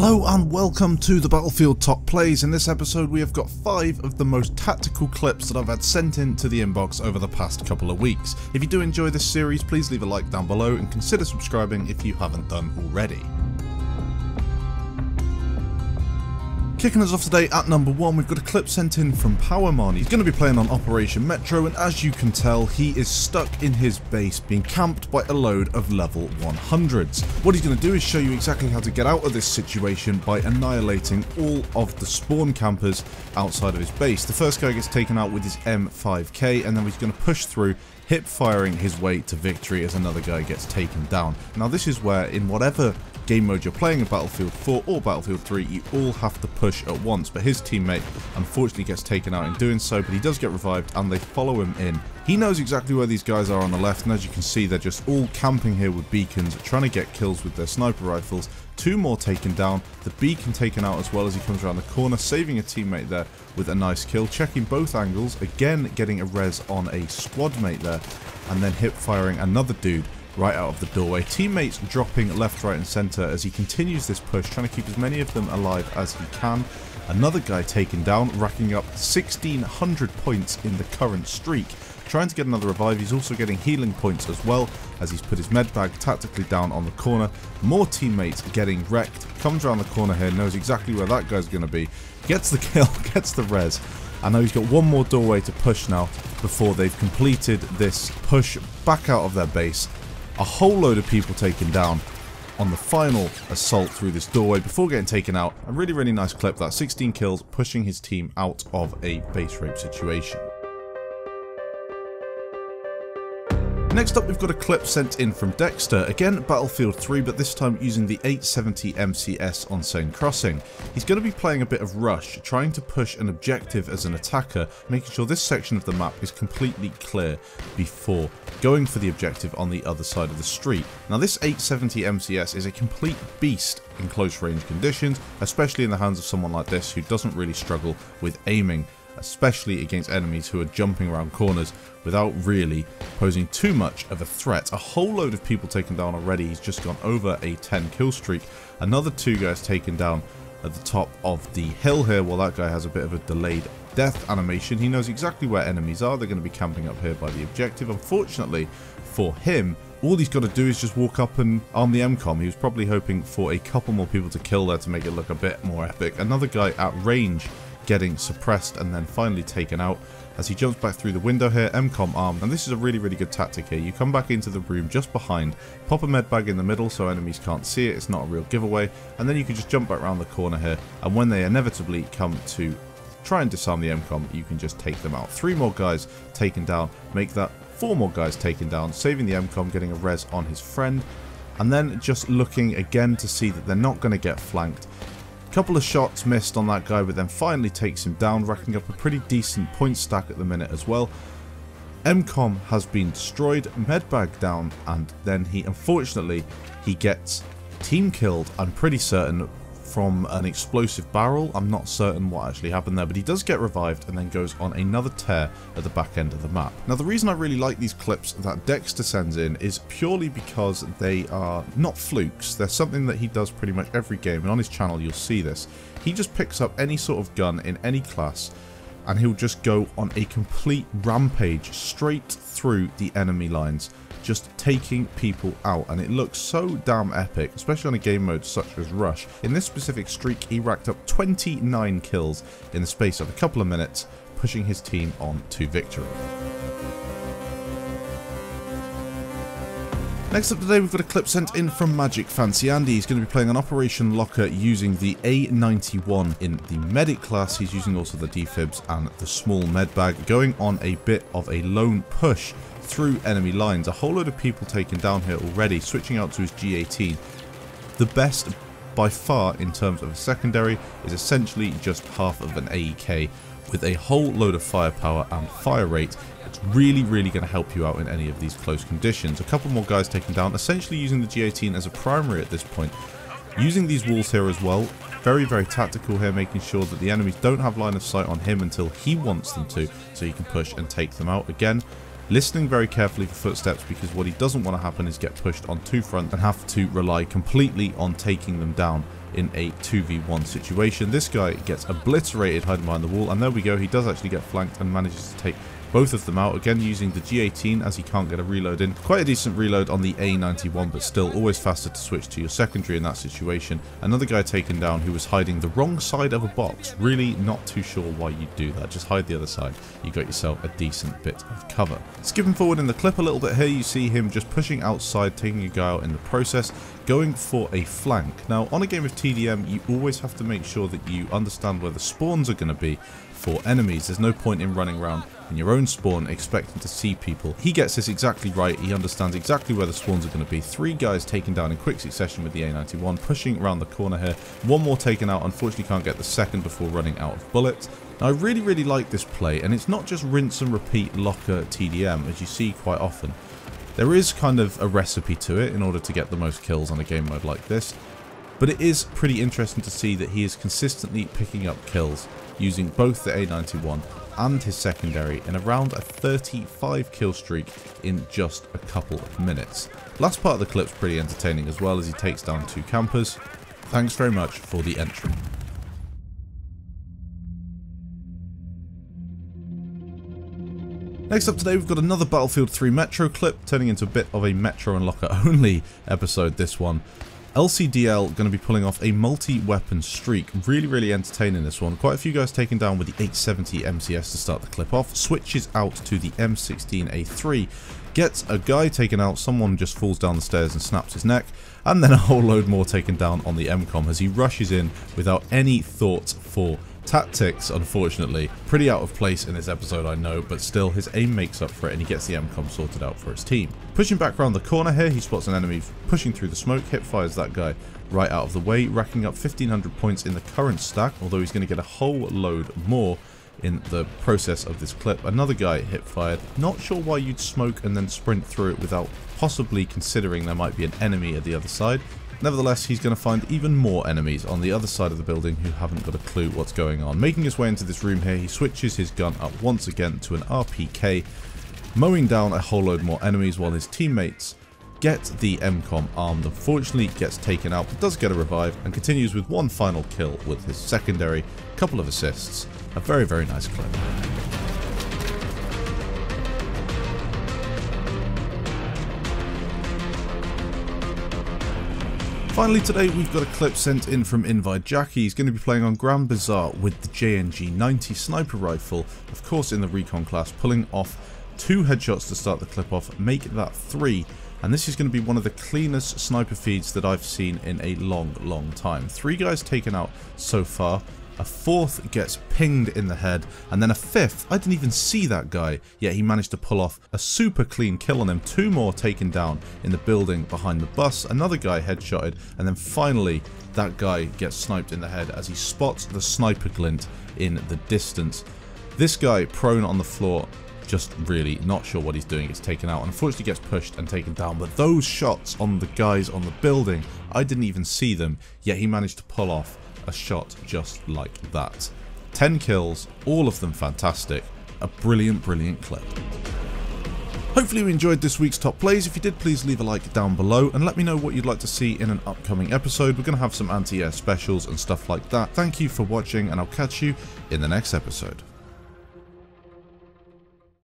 Hello and welcome to the Battlefield Top Plays. In this episode we have got 5 of the most tactical clips that I've had sent into the inbox over the past couple of weeks. If you do enjoy this series, please leave a like down below and consider subscribing if you haven't done already. Kicking us off today at number 1, we've got a clip sent in from PowerMan. He's going to be playing on Operation Metro, and as you can tell, he is stuck in his base being camped by a load of level 100s. What he's going to do is show you exactly how to get out of this situation by annihilating all of the spawn campers outside of his base. The first guy gets taken out with his M5K, and then he's going to push through, hip firing his way to victory as another guy gets taken down. Now this is where, in whatever game mode you're playing in Battlefield 4 or Battlefield 3, you all have to push at once, but his teammate unfortunately gets taken out in doing so, but he does get revived and they follow him in. He knows exactly where these guys are on the left, and as you can see, they're just all camping here with beacons, trying to get kills with their sniper rifles. 2 more taken down, the beacon taken out as well as he comes around the corner, saving a teammate there with a nice kill, checking both angles, again getting a res on a squad mate there, and then hip firing another dude right out of the doorway. Teammates dropping left, right and centre as he continues this push, trying to keep as many of them alive as he can. Another guy taken down, racking up 1600 points in the current streak. Trying to get another revive. He's also getting healing points as well as he's put his med bag tactically down on the corner. More teammates getting wrecked. Comes around the corner here, knows exactly where that guy's going to be. Gets the kill, gets the res. I know he's got one more doorway to push now before they've completed this push back out of their base. A whole load of people taken down on the final assault through this doorway before getting taken out. A really nice clip, that 16 kills, pushing his team out of a base rape situation. Next up, we've got a clip sent in from Dexter, again Battlefield 3, but this time using the 870 MCS on Seine Crossing. He's going to be playing a bit of rush, trying to push an objective as an attacker, making sure this section of the map is completely clear before going for the objective on the other side of the street. Now this 870 MCS is a complete beast in close range conditions, especially in the hands of someone like this who doesn't really struggle with aiming, especially against enemies who are jumping around corners without really posing too much of a threat. A whole load of people taken down already. He's just gone over a 10 kill streak. Another 2 guys taken down at the top of the hill here, while that guy has a bit of a delayed death animation. He knows exactly where enemies are. They're going to be camping up here by the objective. Unfortunately for him, all he's got to do is just walk up and arm the MCOM. He was probably hoping for a couple more people to kill there to make it look a bit more epic. Another guy at range getting suppressed and then finally taken out as he jumps back through the window here, MCOM armed, and this is a really good tactic here. You come back into the room just behind, pop a med bag in the middle so enemies can't see it, it's not a real giveaway, and then you can just jump back around the corner here, and when they inevitably come to try and disarm the MCOM, you can just take them out. 3 more guys taken down, make that 4 more guys taken down, saving the MCOM, getting a res on his friend, and then just looking again to see that they're not going to get flanked. Couple of shots missed on that guy, but then finally takes him down, racking up a pretty decent point stack at the minute as well. MCOM has been destroyed, medbag down, and then unfortunately he gets team killed, I'm pretty certain, from an explosive barrel. I'm not certain what actually happened there, but he does get revived and then goes on another tear at the back end of the map. Now the reason I really like these clips that Dexter sends in is purely because they are not flukes. They're something that he does pretty much every game, and on his channel you'll see this. He just picks up any sort of gun in any class and he'll just go on a complete rampage straight through the enemy lines, just taking people out, and it looks so damn epic, especially on a game mode such as Rush. In this specific streak, he racked up 29 kills in the space of a couple of minutes, pushing his team on to victory. Next up today, we've got a clip sent in from Magic Fancy Andy. He's going to be playing on Operation Locker using the A91 in the medic class. He's using also the defibs and the small med bag, going on a bit of a lone push through enemy lines. A whole load of people taken down here already, switching out to his G18. The best by far in terms of a secondary is essentially just half of an AEK with a whole load of firepower and fire rate. It's really going to help you out in any of these close conditions. A couple more guys taken down, essentially using the G18 as a primary at this point. Using these walls here as well, very tactical here, making sure that the enemies don't have line of sight on him until he wants them to, so he can push and take them out. Again, listening very carefully for footsteps, because what he doesn't want to happen is get pushed on 2 front and have to rely completely on taking them down in a 2v1 situation. This guy gets obliterated hiding behind the wall, and there we go, he does actually get flanked and manages to take both of them out, again using the G18 as he can't get a reload in. Quite a decent reload on the A91, but still always faster to switch to your secondary in that situation. Another guy taken down who was hiding the wrong side of a box. Really not too sure why you'd do that, just hide the other side. You got yourself a decent bit of cover. Skipping forward in the clip a little bit here, you see him just pushing outside, taking a guy out in the process, going for a flank. Now on a game of TDM, you always have to make sure that you understand where the spawns are going to be for enemies. There's no point in running around in your own spawn expecting to see people. He gets this exactly right. He understands exactly where the spawns are going to be. 3 guys taken down in quick succession with the A91, pushing around the corner here. 1 more taken out, unfortunately can't get the second before running out of bullets. Now I really like this play, and it's not just rinse and repeat locker TDM as you see quite often. There is kind of a recipe to it in order to get the most kills on a game mode like this, but it is pretty interesting to see that he is consistently picking up kills using both the A91 and his secondary in around a 35 kill streak in just a couple of minutes. Last part of the clip's pretty entertaining as well, as he takes down 2 campers. Thanks very much for the entry. Next up today, we've got another Battlefield 3 Metro clip, turning into a bit of a Metro and Locker only episode this one. LCDL going to be pulling off a multi-weapon streak. Really entertaining this one. Quite a few guys taken down with the 870 MCS to start the clip off. Switches out to the M16A3. Gets a guy taken out. Someone just falls down the stairs and snaps his neck. And then a whole load more taken down on the MCOM as he rushes in without any thought for tactics, unfortunately. Pretty out of place in this episode, I know, but still his aim makes up for it and he gets the MCOM sorted out for his team. Pushing back around the corner here, he spots an enemy pushing through the smoke, hip fires that guy right out of the way, racking up 1500 points in the current stack, although he's going to get a whole load more in the process of this clip. Another guy hip fired. Not sure why you'd smoke and then sprint through it without possibly considering there might be an enemy at the other side. Nevertheless, he's going to find even more enemies on the other side of the building who haven't got a clue what's going on. Making his way into this room here, he switches his gun up once again to an RPK, mowing down a whole load more enemies while his teammates get the MCOM armed. Unfortunately, gets taken out, but does get a revive and continues with 1 final kill with his secondary, couple of assists. A very nice clip. Finally today, we've got a clip sent in from Invite Jackie. He's going to be playing on Grand Bazaar with the JNG90 sniper rifle, of course in the recon class, pulling off 2 headshots to start the clip off, make that 3. And this is going to be one of the cleanest sniper feeds that I've seen in a long time. 3 guys taken out so far. A 4th gets pinged in the head, and then a 5th, I didn't even see that guy, yet he managed to pull off a super clean kill on him. 2 more taken down in the building behind the bus, another guy headshotted, and then finally that guy gets sniped in the head as he spots the sniper glint in the distance. This guy prone on the floor, just really not sure what he's doing, gets taken out and unfortunately gets pushed and taken down. But those shots on the guys on the building, I didn't even see them, yet he managed to pull off a shot just like that. 10 kills, all of them fantastic. A brilliant clip. Hopefully you enjoyed this week's top plays. If you did, please leave a like down below and let me know what you'd like to see in an upcoming episode. We're going to have some anti-air specials and stuff like that. Thank you for watching, and I'll catch you in the next episode.